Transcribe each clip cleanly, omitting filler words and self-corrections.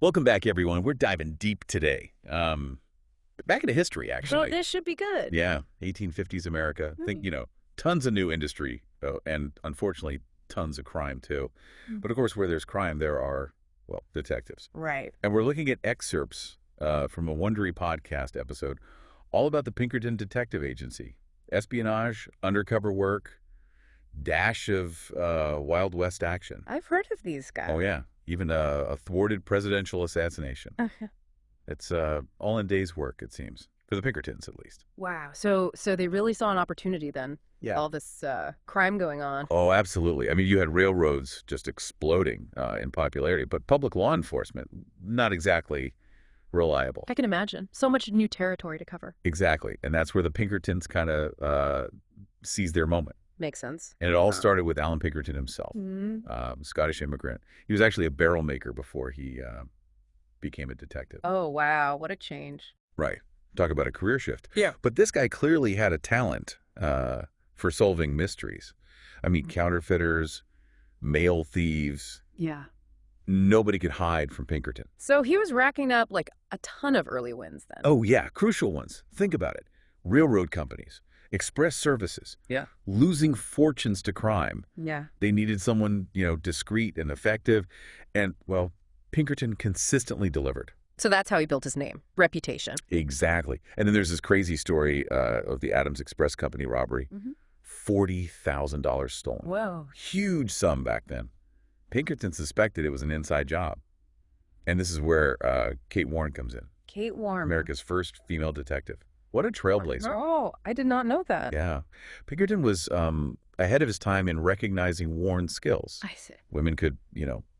Welcome back, everyone. We're diving deep today. Back into history, Well, actually. this should be good. Yeah, 1850s America. Hmm. Tons of new industry, and unfortunately, tons of crime, too. Mm. But of course, where there's crime, there are, well, detectives. Right. And we're looking at excerpts from a Wondery podcast episode all about the Pinkerton Detective Agency. Espionage, undercover work, dash of Wild West action. I've heard of these Oh, guys. yeah. Even a thwarted presidential assassination. It's all in days' work, it seems. For the Pinkertons, at least. Wow. So they really saw an opportunity then. Yeah. All this crime going on. Oh, absolutely. I mean, you had railroads just exploding in popularity, but public law enforcement, not exactly reliable. I can imagine. So much new territory to cover. Exactly. And that's where the Pinkertons kind of seized their moment. Makes sense. And it all started with Alan Pinkerton himself, Scottish immigrant. He was actually a barrel maker before he became a detective. Oh, wow. What a change. Right. Talk about a career shift. Yeah. But this guy clearly had a talent for solving mysteries. I mean, counterfeiters, mail thieves. Yeah. Nobody could hide from Pinkerton. So he was racking up like a ton of early wins then. Oh, yeah. Crucial ones. Think about it. Railroad companies, express services. Yeah. Losing fortunes to crime. Yeah. They needed someone, discreet and effective. And, well, Pinkerton consistently delivered. So that's how he built his name, reputation. Exactly. And then there's this crazy story of the Adams Express Company robbery. $40,000 stolen. Whoa. Huge sum back then. Pinkerton suspected it was an inside job. And this is where Kate Warren comes in, Kate Warren. America's first female detective. What a trailblazer. Oh, I did not know that. Yeah. Pinkerton was ahead of his time in recognizing Warren's skills. I see. Women could,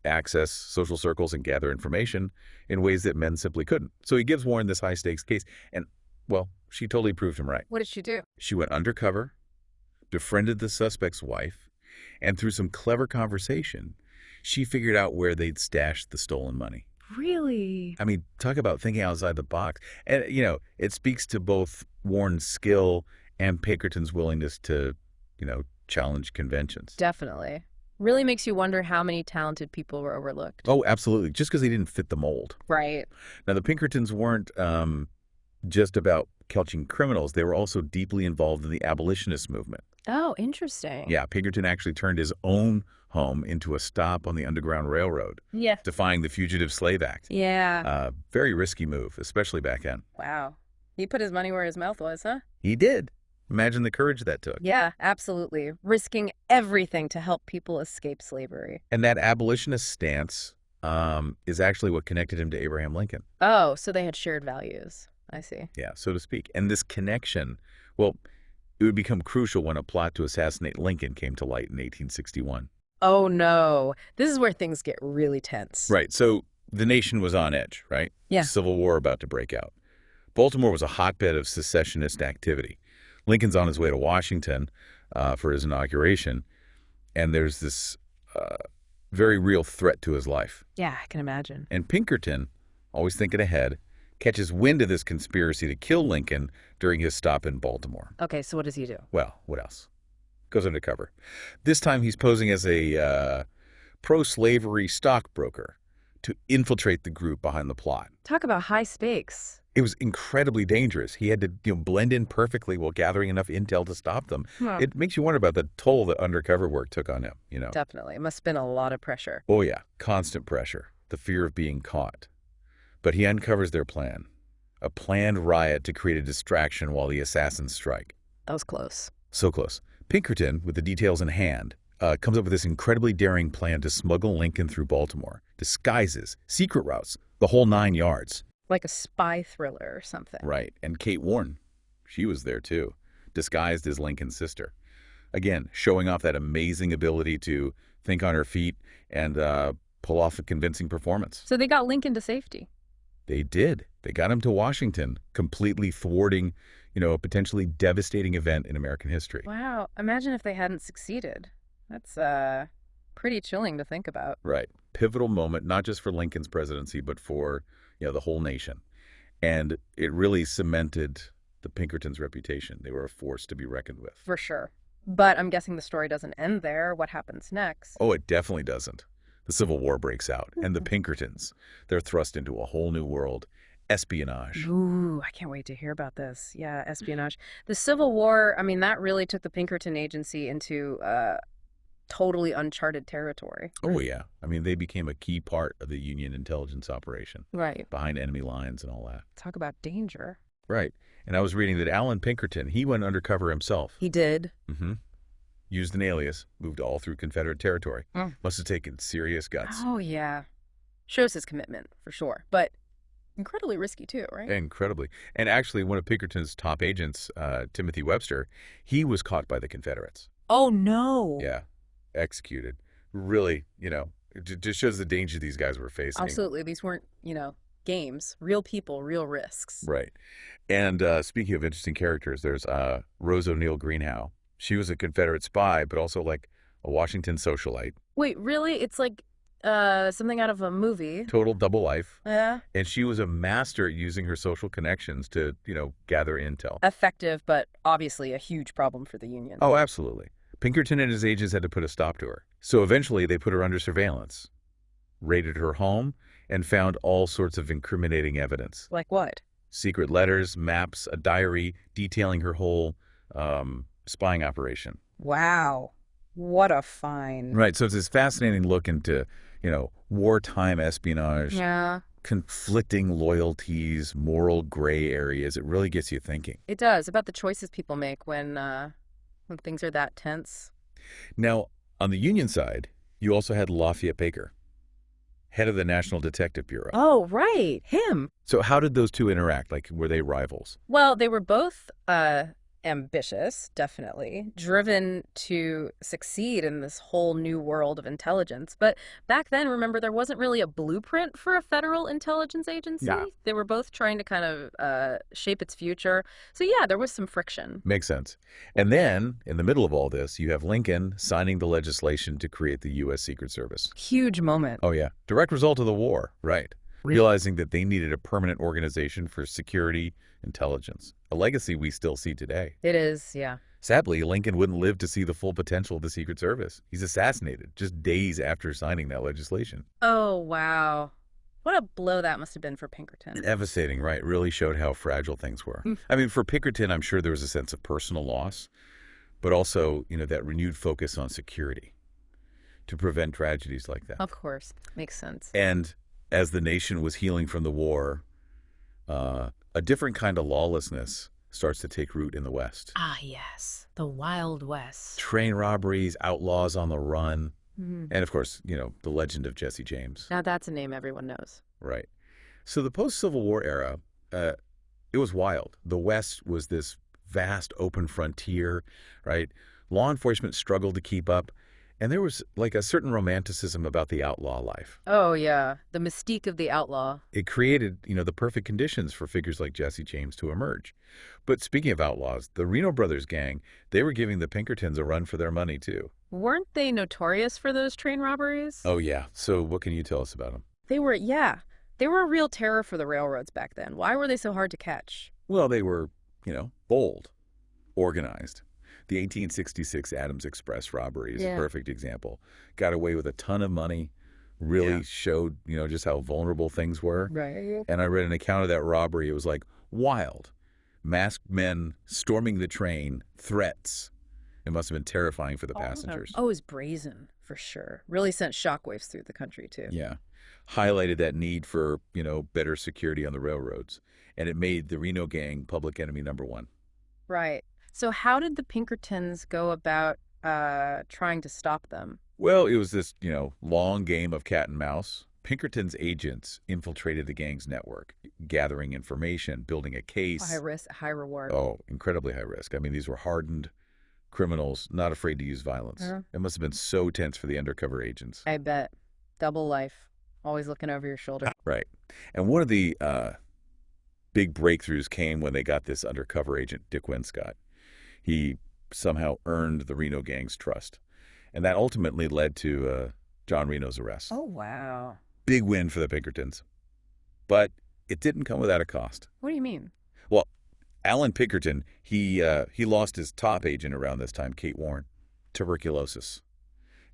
access social circles and gather information in ways that men simply couldn't. So he gives Warren this high-stakes case, and, well, she totally proved him right. What did she do? She went undercover, befriended the suspect's wife, and through some clever conversation, she figured out where they'd stashed the stolen money. Really? I mean, talk about thinking outside the box. And, it speaks to both Warren's skill and Pinkerton's willingness to, challenge conventions. Definitely. Really makes you wonder how many talented people were overlooked. Oh, absolutely. Just because they didn't fit the mold. Right. Now, the Pinkertons weren't just about catching criminals. They were also deeply involved in the abolitionist movement. Oh, interesting. Yeah, Pinkerton actually turned his own home into a stop on the Underground Railroad, Yeah. defying the Fugitive Slave Act. Yeah. Very risky move, especially back then. Wow. He put his money where his mouth was, huh? He did. Imagine the courage that took. Yeah, absolutely. Risking everything to help people escape slavery. And that abolitionist stance is actually what connected him to Abraham Lincoln. Oh, so they had shared values. I see. Yeah, so to speak. And this connection, well, it would become crucial when a plot to assassinate Lincoln came to light in 1861. Oh, no. This is where things get really tense. Right, so the nation was on edge, right? Yeah. Civil War about to break out. Baltimore was a hotbed of secessionist activity. Lincoln's on his way to Washington for his inauguration, and there's this very real threat to his life. Yeah, I can imagine. And Pinkerton, always thinking ahead, catches wind of this conspiracy to kill Lincoln during his stop in Baltimore. Okay, so what does he do? Well, what else? Goes undercover. This time he's posing as a pro-slavery stockbroker to infiltrate the group behind the plot. Talk about high stakes. It was incredibly dangerous. He had to blend in perfectly while gathering enough intel to stop them. It makes you wonder about the toll that undercover work took on him, Definitely. It must have been a lot of pressure. Oh, yeah. Constant pressure. The fear of being caught. But he uncovers their plan. A planned riot to create a distraction while the assassins strike. That was close. So close. Pinkerton, with the details in hand, comes up with this incredibly daring plan to smuggle Lincoln through Baltimore. Disguises, secret routes, the whole 9 yards. Like a spy thriller or something. Right. And Kate Warren, she was there too, disguised as Lincoln's sister. Again, showing off that amazing ability to think on her feet and pull off a convincing performance. So they got Lincoln to safety. They did. They got him to Washington, completely thwarting, a potentially devastating event in American history. Wow. Imagine if they hadn't succeeded. That's pretty chilling to think about. Right. Pivotal moment, not just for Lincoln's presidency, but for, the whole nation. And it really cemented the Pinkertons' reputation. They were a force to be reckoned with. For sure. But I'm guessing the story doesn't end there. What happens next? Oh, it definitely doesn't. The Civil War breaks out, and the Pinkertons, they're thrust into a whole new world, espionage. Ooh, I can't wait to hear about this. Yeah, espionage. The Civil War, I mean, that really took the Pinkerton Agency into totally uncharted territory. Oh, yeah. I mean, they became a key part of the Union intelligence operation, Right. behind enemy lines and all that. Talk about danger. Right. And I was reading that Alan Pinkerton, he went undercover himself. He did. Mm-hmm. Used an alias, moved all through Confederate territory. Mm. Must have taken serious guts. Oh, yeah. Shows his commitment, for sure. But incredibly risky, too, right? Incredibly. And actually, one of Pinkerton's top agents, Timothy Webster, he was caught by the Confederates. Oh, no. Yeah. Executed. Really, it just shows the danger these guys were facing. Absolutely. These weren't, games. Real people, real risks. Right. And speaking of interesting characters, there's Rose O'Neill Greenhow. She was a Confederate spy, but also like a Washington socialite. Wait, really? It's like something out of a movie. Total double life. Yeah. And she was a master at using her social connections to, gather intel. Effective, but obviously a huge problem for the Union. Oh, absolutely. Pinkerton and his agents had to put a stop to her. So eventually they put her under surveillance, raided her home, and found all sorts of incriminating evidence. Like what? Secret letters, maps, a diary detailing her whole spying operation. Wow. What a find. Right. So it's this fascinating look into, wartime espionage, Yeah, conflicting loyalties, moral gray areas. It really gets you thinking. it does. About the choices people make when things are that tense. Now, on the Union side, you also had Lafayette Baker, head of the National Detective Bureau. Oh, right. Him. So how did those two interact? Like, were they rivals? Well, they were both ambitious, definitely, driven to succeed in this whole new world of intelligence. But back then, remember, there wasn't really a blueprint for a federal intelligence agency. Yeah. They were both trying to kind of shape its future. So yeah, there was some friction. Makes sense. And then, in the middle of all this, you have Lincoln signing the legislation to create the U.S. Secret Service. Huge moment. Oh, yeah. Direct result of the war, right. Realizing that they needed a permanent organization for security intelligence, a legacy we still see today. It is, yeah. Sadly, Lincoln wouldn't live to see the full potential of the Secret Service. He's assassinated just days after signing that legislation. Oh, wow. What a blow that must have been for Pinkerton. Devastating, right? Really showed how fragile things were. I mean, for Pinkerton, I'm sure there was a sense of personal loss, but also, that renewed focus on security to prevent tragedies like that. Of course. Makes sense. And as the nation was healing from the war, a different kind of lawlessness starts to take root in the West. Ah, yes. The Wild West. Train robberies, outlaws on the run, Mhm. and of course, the legend of Jesse James. Now that's a name everyone knows. Right. So the post-Civil War era, it was wild. The West was this vast open frontier, right? Law enforcement struggled to keep up, and there was like a certain romanticism about the outlaw life. Oh, yeah. The mystique of the outlaw. It created, the perfect conditions for figures like Jesse James to emerge. But speaking of outlaws, the Reno Brothers gang, they were giving the Pinkertons a run for their money, too. Weren't they notorious for those train robberies? Oh, yeah. So what can you tell us about them? They were, yeah. They were a real terror for the railroads back then. Why were they so hard to catch? Well, they were, bold, organized. The 1866 Adams Express robbery is a Yeah. perfect example. Got away with a ton of money, really showed, just how vulnerable things were. Right. And I read an account of that robbery. It was like wild. Masked men storming the train, threats. It must have been terrifying for the passengers. Oh, it was brazen, for sure. Really sent shockwaves through the country, too. Yeah. Highlighted that need for, better security on the railroads. And it made the Reno gang public enemy #1. Right. So how did the Pinkertons go about trying to stop them? Well, it was this, long game of cat and mouse. Pinkerton's agents infiltrated the gang's network, gathering information, building a case. High risk, high reward. Oh, incredibly high risk. I mean, these were hardened criminals, not afraid to use violence. Yeah. It must have been so tense for the undercover agents. I bet. Double life. Always looking over your shoulder. Right. And one of the big breakthroughs came when they got this undercover agent, Dick Winscott. He somehow earned the Reno gang's trust. And that ultimately led to John Reno's arrest. Oh, wow. Big win for the Pinkertons. But it didn't come without a cost. What do you mean? Well, Alan Pinkerton, he lost his top agent around this time, Kate Warren, tuberculosis.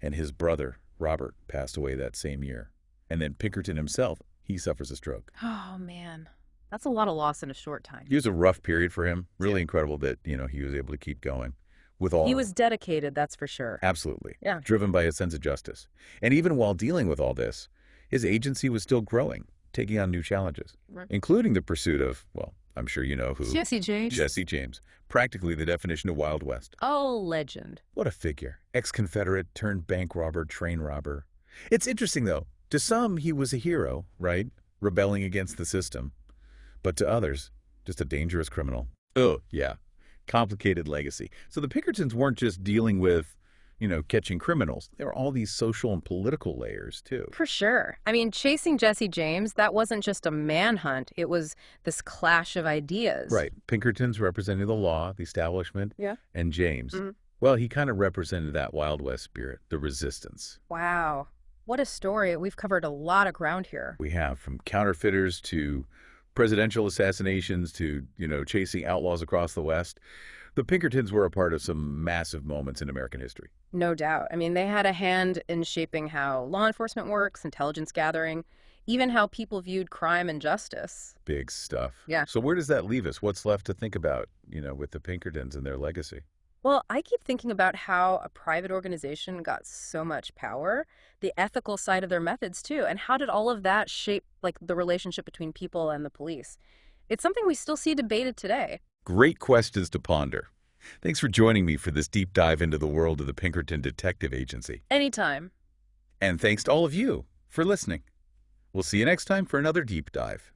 And his brother, Robert passed away that same year. And then Pinkerton himself, he suffers a stroke. Oh, man. That's a lot of loss in a short time. It was a rough period for him. Really incredible that, he was able to keep going with all. He was dedicated, that's for sure. Absolutely. Yeah. Driven by a sense of justice. And even while dealing with all this, his agency was still growing, taking on new challenges, Right. including the pursuit of, well, I'm sure you know who. Jesse James. Jesse James. Practically the definition of Wild West. Oh, legend. What a figure. Ex-Confederate turned bank robber, train robber. It's interesting, though. To some, he was a hero, right? Rebelling against the system. But to others, just a dangerous criminal. Oh, yeah. Complicated legacy. So the Pinkertons weren't just dealing with, catching criminals. There were all these social and political layers, too. For sure. I mean, chasing Jesse James, that wasn't just a manhunt. It was this clash of ideas. Right. Pinkertons representing the law, the establishment, Yeah. and James. Well, he kind of represented that Wild West spirit, the resistance. Wow. What a story. We've covered a lot of ground here. We have from counterfeiters to presidential assassinations to, chasing outlaws across the West. The Pinkertons were a part of some massive moments in American history. No doubt. I mean, they had a hand in shaping how law enforcement works, intelligence gathering, even how people viewed crime and justice. Big stuff. Yeah. So where does that leave us? What's left to think about, with the Pinkertons and their legacy? Well, I keep thinking about how a private organization got so much power, the ethical side of their methods too, and how did all of that shape the relationship between people and the police? It's something we still see debated today. Great questions to ponder. Thanks for joining me for this deep dive into the world of the Pinkerton Detective Agency. Anytime. And thanks to all of you for listening. We'll see you next time for another deep dive.